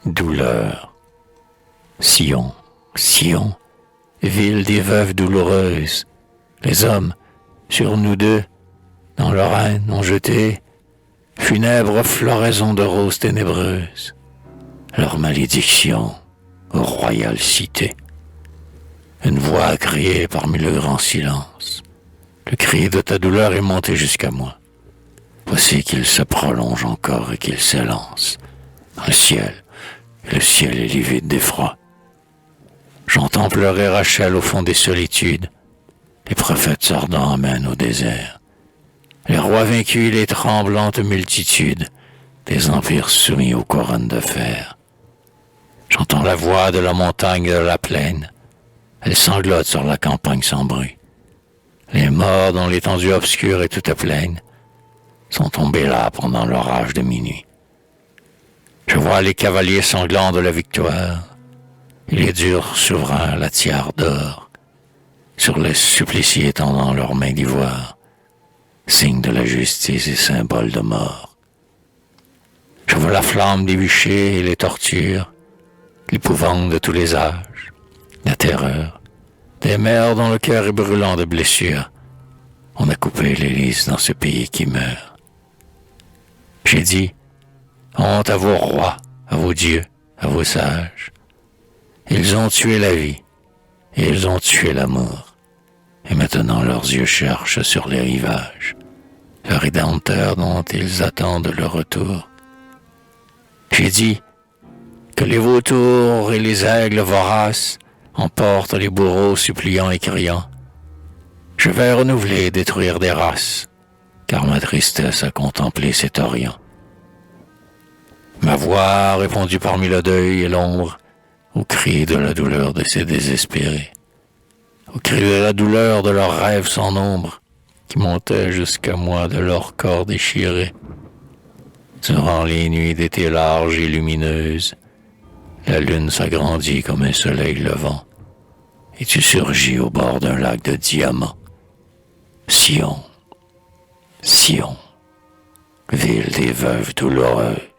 douleur. Sion, Sion, ville des veuves douloureuses, les hommes, sur nous deux, dans leur haine ont jeté funèbre floraison de roses ténébreuses, leur malédiction aux royales cités. Une voix a crié parmi le grand silence. Le cri de ta douleur est monté jusqu'à moi. Voici qu'il se prolonge encore et qu'il s'élance dans le ciel, et le ciel est livide d'effroi. J'entends pleurer Rachel au fond des solitudes. Les prophètes ardents amènent au désert. Les rois vaincus et les tremblantes multitudes des empires soumis aux couronnes de fer. J'entends la voix de la montagne et de la plaine. Elle sanglote sur la campagne sans bruit. Les morts dont l'étendue obscure est toute pleine sont tombés là pendant l'orage de minuit. Je vois les cavaliers sanglants de la victoire et les durs souverains à la tiare d'or sur les suppliciés tendant leurs mains d'ivoire, signe de la justice et symbole de mort. Je vois la flamme des bûchers et les tortures, l'épouvante de tous les âges, la terreur, des mères dont le cœur est brûlant de blessures. On a coupé les lys dans ce pays qui meurt. J'ai dit, honte à vos rois, à vos dieux, à vos sages. Ils ont tué la vie, et ils ont tué l'amour. Et maintenant leurs yeux cherchent sur les rivages le Rédempteur dont ils attendent le retour. J'ai dit que les vautours et les aigles voraces emportent les bourreaux suppliants et criants. Je vais renouveler et détruire des races, car ma tristesse a contemplé cet Orient. Ma voix a répondu parmi le deuil et l'ombre, au cri de la douleur de ces désespérés, au cri de la douleur de leurs rêves sans nombre, qui montaient jusqu'à moi de leur corps déchiré. Durant les nuits d'été larges et lumineuses, la lune s'agrandit comme un soleil levant, et tu surgis au bord d'un lac de diamants. Sion, Sion, ville des veuves douloureuses.